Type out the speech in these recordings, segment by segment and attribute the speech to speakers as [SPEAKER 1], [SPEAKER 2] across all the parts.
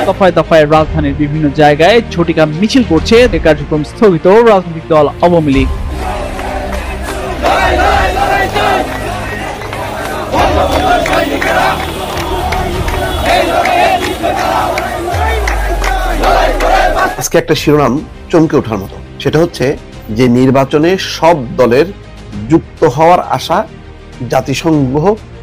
[SPEAKER 1] দফায় দফায় রাজধানীর বিভিন্ন জায়গায় ঝটিকা মিছিল করছে, কার্যক্রম স্থগিত রাজনৈতিক দল আওয়ামী লীগ।
[SPEAKER 2] আজকে একটা শিরোনাম চমকে ওঠার মতো, সেটা হচ্ছে যে নির্বাচনে সব দলের যুক্ত হওয়ার আশা জাতিসংঘ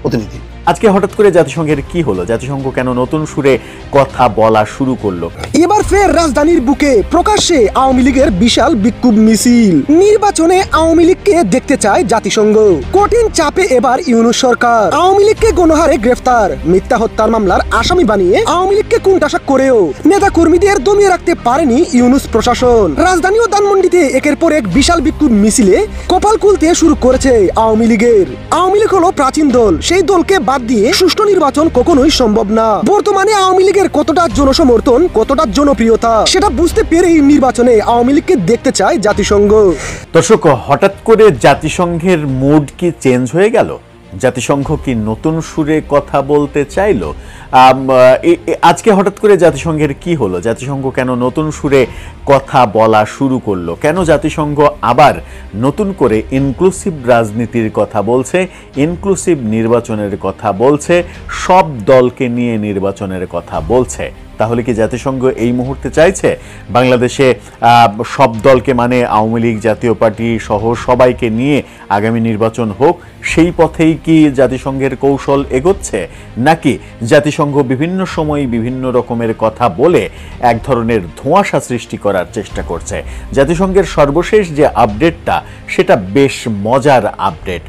[SPEAKER 2] প্রতিনিধি।
[SPEAKER 3] আজকে হঠাৎ করে জাতিসংঘের কি হলো? জাতিসংঘ কেন নতুন সুরে কথা বলা শুরু করলো?
[SPEAKER 4] এবার ফের রাজধানীর বুকে প্রকাশ্যে আওয়ামী লীগের বিশাল বিক্ষোভ মিছিল। নির্বাচনে আওয়ামী লীগকে দেখতে চায় জাতিসংঘ। কঠিন চাপে এবার ইউনূস সরকার। আওয়ামী লীগকে গণহারে গ্রেফতার, মিথ্যা হত্যার মামলার আসামি বানিয়ে আওয়ামী লীগকে কোণঠাসা করেও নেতা কর্মীদের দমিয়ে রাখতে পারেনি ইউনূস প্রশাসন। রাজধানী ও ধানমন্ডিতে একের পর এক বিশাল বিক্ষোভ মিছিলে কপাল খুলতে শুরু করেছে আওয়ামী লীগের। আওয়ামী লীগ হলো প্রাচীন দল, সেই দলকে বাদ দিয়ে সুষ্ঠু নির্বাচন কখনোই সম্ভব না। বর্তমানে আওয়ামী লীগের কতটা জনসমর্থন, কতটা জনপ্রিয়তা, সেটা বুঝতে পেরেই নির্বাচনে আওয়ামী লীগকে দেখতে চায় জাতিসংঘ।
[SPEAKER 3] দর্শক, হঠাৎ করে জাতিসংঘের মুড কি চেঞ্জ হয়ে গেল? জাতিসংঘ কি নতুন সুরে কথা বলতে চাইলো? আজকে হঠাৎ করে জাতিসংঘের কি হলো? জাতিসংঘ কেন নতুন সুরে কথা বলা শুরু করলো? কেন জাতিসংঘ আবার নতুন করে ইনক্লুসিভ রাজনীতির কথা বলছে, ইনক্লুসিভ নির্বাচনের কথা বলছে, সব দলকে নিয়ে নির্বাচনের কথা বলছে? তাহলে কি জাতিসংঘ এই মুহূর্তে চাইছে বাংলাদেশে সব দলকে, মানে আওয়ামী লীগ, জাতীয় পার্টি সহ সবাইকে নিয়ে আগামী নির্বাচন হোক? সেই পথেই কি জাতিসংঘের কৌশল এগোচ্ছে, নাকি জাতিসংঘ বিভিন্ন সময় বিভিন্ন রকমের কথা বলে এক ধরনের ধোঁয়াশা সৃষ্টি করার চেষ্টা করছে? জাতিসংঘের সর্বশেষ যে আপডেটটা, সেটা বেশ মজার আপডেট।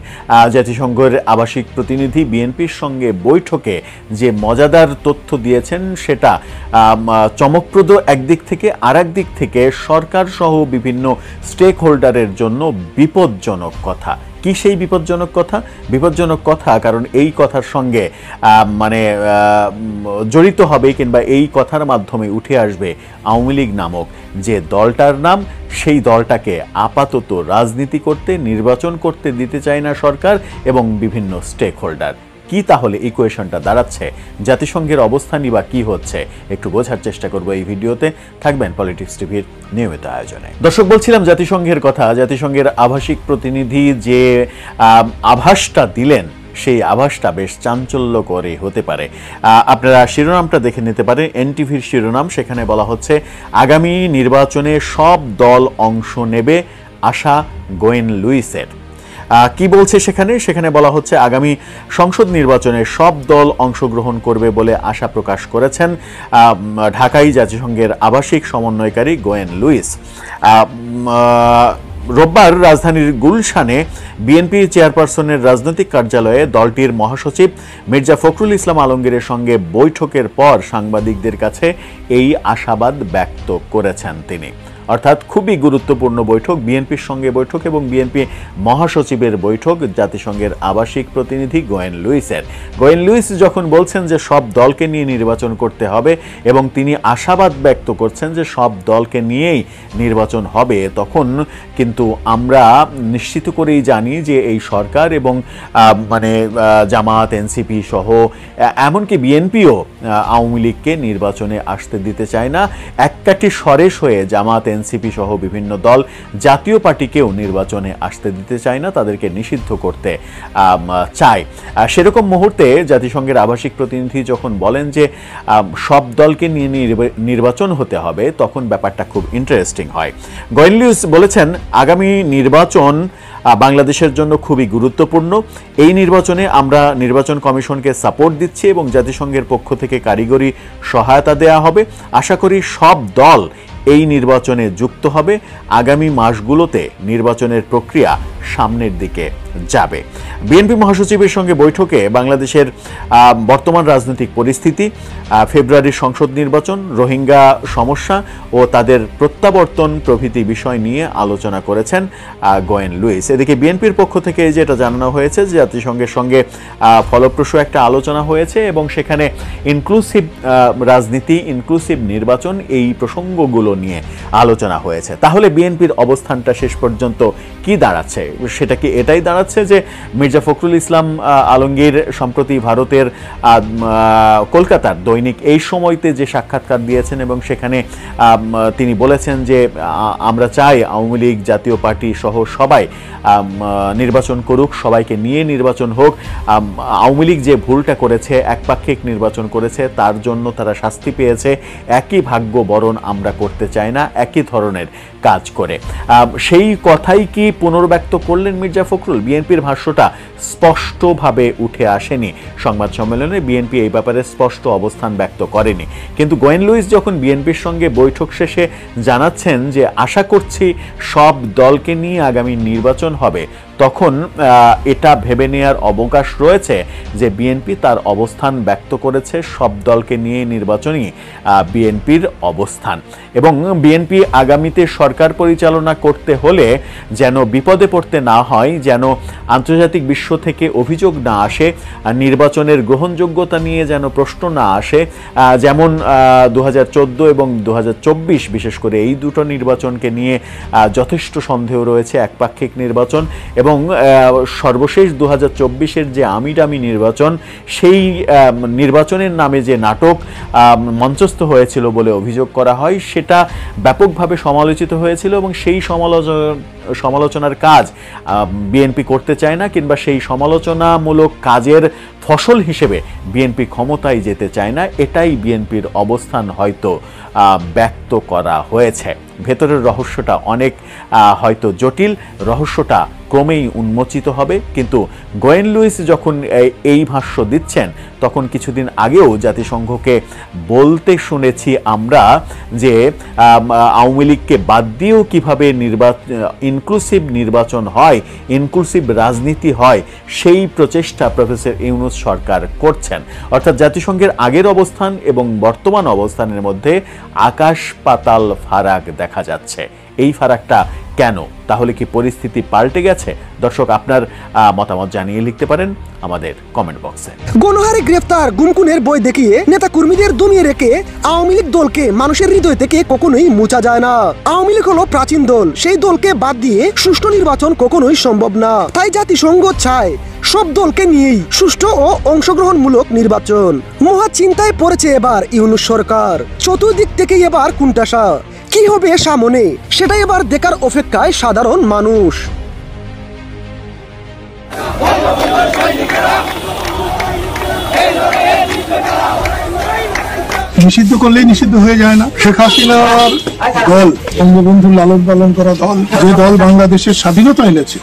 [SPEAKER 3] জাতিসংঘের আবাসিক প্রতিনিধি বিএনপির সঙ্গে বৈঠকে যে মজাদার তথ্য দিয়েছেন, সেটা চমকপ্রদ একদিক থেকে, আর একদিক থেকে সরকার সহ বিভিন্ন স্টেক হোল্ডারের জন্য বিপজ্জনক কথা। কি সেই বিপজ্জনক কথা? বিপজ্জনক কথা কারণ এই কথার সঙ্গে জড়িত হবে, কিংবা এই কথার মাধ্যমে উঠে আসবে আওয়ামী লীগ নামক যে দলটার নাম, সেই দলটাকে আপাতত রাজনীতি করতে, নির্বাচন করতে দিতে চায় না সরকার এবং বিভিন্ন স্টেক হোল্ডার। কি তাহলে ইকুয়েশনটা দাঁড়াচ্ছে? জাতিসংঘের অবস্থানই বা কি হচ্ছে? একটু বোঝার চেষ্টা করবো এই ভিডিওতে। থাকবেন পলিটিক্স টিভির নিয়মিত আয়োজনে। দর্শক, বলছিলাম জাতিসংঘের কথা। জাতিসংঘের আবাসিক প্রতিনিধি যে আভাসটা দিলেন, সেই আভাসটা বেশ চাঞ্চল্যকরই হতে পারে। আপনারা শিরোনামটা দেখে নিতে পারেন, এনটিভির শিরোনাম। সেখানে বলা হচ্ছে, আগামী নির্বাচনে সব দল অংশ নেবে, আশা গোয়েন লুইসের। কি বলছে সেখানে বলা হচ্ছে, আগামী সংসদ নির্বাচনে সব দল অংশগ্রহণ করবে বলে আশা প্রকাশ করেছেন ঢাকায় জাতিসংঘের আবাসিক সমন্বয়কারী গোয়েন লুইস। রোববার রাজধানীর গুলশানে বিএনপি চেয়ারপারসনের রাজনৈতিক কার্যালয়ে দলটির মহাসচিব মির্জা ফখরুল ইসলাম আলমগীরের সঙ্গে বৈঠকের পর সাংবাদিকদের কাছে এই আশাবাদ ব্যক্ত করেছেন তিনি। অর্থাৎ খুবই গুরুত্বপূর্ণ বৈঠক, বিএনপির সঙ্গে বৈঠক এবং বিএনপি মহাসচিবের বৈঠক জাতিসংঘের আবাসিক প্রতিনিধি গোয়েন লুইসের। গোয়েন লুইস যখন বলছেন যে সব দলকে নিয়ে নির্বাচন করতে হবে এবং তিনি আশাবাদ ব্যক্ত করছেন যে সব দলকে নিয়েই নির্বাচন হবে, তখন কিন্তু আমরা নিশ্চিত করেই জানি যে এই সরকার এবং জামাত, এনসিপি সহ এমনকি বিএনপিও আওয়ামী লীগকে নির্বাচনে আসতে দিতে চায় না। এককাঠি সরেস হয়ে জামাত, এনসিপি সহ বিভিন্ন দল জাতীয় পার্টিকেও নির্বাচনে আসতে দিতে চায় না, তাদেরকে নিষিদ্ধ করতে চায়। সেরকম মুহূর্তে জাতিসংঘের আবাসিক প্রতিনিধি যখন বলেন যে সব দলকে নিয়ে নির্বাচন হতে হবে, তখন ব্যাপারটা খুব ইন্টারেস্টিং হয়। গোয়েন লুইস বলেছেন, আগামী নির্বাচন বাংলাদেশের জন্য খুবই গুরুত্বপূর্ণ। এই নির্বাচনে আমরা নির্বাচন কমিশনকে সাপোর্ট দিচ্ছি এবং জাতিসংঘের পক্ষ থেকে কারিগরি সহায়তা দেয়া হবে। আশা করি সব দল এই নির্বাচনে যুক্ত হবে। আগামী মাসগুলোতে নির্বাচনের প্রক্রিয়া সামনের দিকে যাবে। বিএনপি মহাসচিবের সঙ্গে বৈঠকে বাংলাদেশের বর্তমান রাজনৈতিক পরিস্থিতি, ফেব্রুয়ারির সংসদ নির্বাচন, রোহিঙ্গা সমস্যা ও তাদের প্রত্যাবর্তন প্রভৃতি বিষয় নিয়ে আলোচনা করেছেন গোয়েন লুইস। এদিকে বিএনপির পক্ষ থেকে যেটা জানানো হয়েছে যে জাতিসংঘের সঙ্গে ফলপ্রসূ একটা আলোচনা হয়েছে এবং সেখানে ইনক্লুসিভ রাজনীতি, ইনক্লুসিভ নির্বাচন, এই প্রসঙ্গগুলো নিয়ে আলোচনা হয়েছে। তাহলে বিএনপির অবস্থানটা শেষ পর্যন্ত কি দাঁড়াচ্ছে? সেটা কি এটাই দাঁড়াচ্ছে যে মির্জা ফখরুল ইসলাম আলমগীর সম্প্রতি ভারতের কলকাতার দৈনিক এই সময়তে যে সাক্ষাৎকার দিয়েছেন এবং সেখানে তিনি বলেছেন যে আমরা চাই আওয়ামী লীগ জাতীয় পার্টি সহ সবাই নির্বাচন করুক, সবাইকে নিয়ে নির্বাচন হোক। আওয়ামী লীগ যে ভুলটা করেছে, একপাক্ষিক নির্বাচন করেছে, তার জন্য তারা শাস্তি পেয়েছে। একই ভাগ্য বরণ আমরা করতে চাই না একই ধরনের কাজ করে। সেই কথাই কি পুনর্ব্যক্ত করলেন মির্জা ফখরুল? বিএনপির ভাষ্যটা স্পষ্টভাবে উঠে আসেনি সংবাদ সম্মেলনে। বিএনপি এই ব্যাপারে স্পষ্ট অবস্থান ব্যক্ত করেনি, কিন্তু গোয়েন লুইস যখন বিএনপির সঙ্গে বৈঠক শেষে জানাচ্ছেন যে আশা করছি সব দলকে নিয়ে আগামী নির্বাচন হবে, তখন এটা ভেবে নেওয়ার অবকাশ রয়েছে যে বিএনপি তার অবস্থান ব্যক্ত করেছে সব দলকে নিয়ে নির্বাচনই বিএনপির অবস্থান। এবং বিএনপি আগামীতে সরকার পরিচালনা করতে হলে যেন বিপদে পড়তে না হয়, যেন আন্তর্জাতিক বিশ্ব থেকে অভিযোগ না আসে, নির্বাচনের গ্রহণযোগ্যতা নিয়ে যেন প্রশ্ন না আসে। যেমন 2014 এবং 2024 বিশেষ করে এই দুটো নির্বাচনকে নিয়ে যথেষ্ট সন্দেহ রয়েছে, একপাক্ষিক নির্বাচন। এবং সর্বশেষ 2024-এর যে আমিডামি নির্বাচন, সেই নির্বাচনের নামে যে নাটক মঞ্চস্থ হয়েছিল বলে অভিযোগ করা হয়, সেটা ব্যাপকভাবে সমালোচিত হয়েছিল এবং সেই সমালোচনার কাজ বিএনপি করতে চায় না, কিংবা সেই সমালোচনামূলক কাজের ফসল হিসেবে বিএনপি ক্ষমতায় যেতে চায় না। এটাই বিএনপির অবস্থান হয়তো ব্যক্ত করা হয়েছে। ভেতরের রহস্যটা অনেক হয়তো জটিল, রহস্যটা ক্রমেই উন্মোচিত হবে। কিন্তু গোয়েন লুইস যখন এই ভাষ্য দিচ্ছেন, তখন কিছুদিন আগেও জাতিসংঘকে বলতে শুনেছি আমরা যে আওয়ামী লীগকে বাদ দিয়েও কীভাবে ইনক্লুসিভ নির্বাচন হয়, ইনক্লুসিভ রাজনীতি হয়, সেই প্রচেষ্টা প্রফেসর ইউনূস সরকার করছেন। অর্থাৎ জাতিসংঘের আগের অবস্থান এবং বর্তমান অবস্থানের মধ্যে আকাশ পাতাল ফারাক দেখা যাচ্ছে। এই ফারাকটা কেন? তাহলে কি পরিস্থিতি পাল্টে গেছে? দর্শক, আপনার মতামত জানিয়ে লিখতে পারেন আমাদের কমেন্ট বক্সে।
[SPEAKER 4] গণহারে গ্রেফতার গুমকুনের বই দেখিয়ে নেতা কর্মীদের দমিয়ে রেখে আওয়ামী লীগ দলকে মানুষের হৃদয় থেকে কখনোই মুছা যায় না। আওয়ামী লীগ হলো প্রাচীন দল, সেই দলকে বাদ দিয়ে সুষ্ঠু নির্বাচন কখনোই সম্ভব না। তাই জাতিসংঘ চায় সব দলকে নিয়েই সুষ্ঠু ও অংশগ্রহণমূলক নির্বাচন। মহা চিন্তায় পড়েছে এবার ইউনূস সরকার। চতুর্দিক থেকে এবার কুণ্ঠাসা, কি হবে সামনে সেটা এবার দেখার অপেক্ষায় সাধারণ মানুষ।
[SPEAKER 5] নিষিদ্ধ করলেই নিষিদ্ধ হয়ে যায় না। শেখ হাসিনার দল, বঙ্গবন্ধু লালন পালন করা দল, যে দল বাংলাদেশের স্বাধীনতা এনেছে,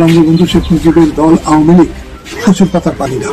[SPEAKER 5] বঙ্গবন্ধু শেখ মুজিবের দল আওয়ামী লীগ প্রচুর পাতার পানি না।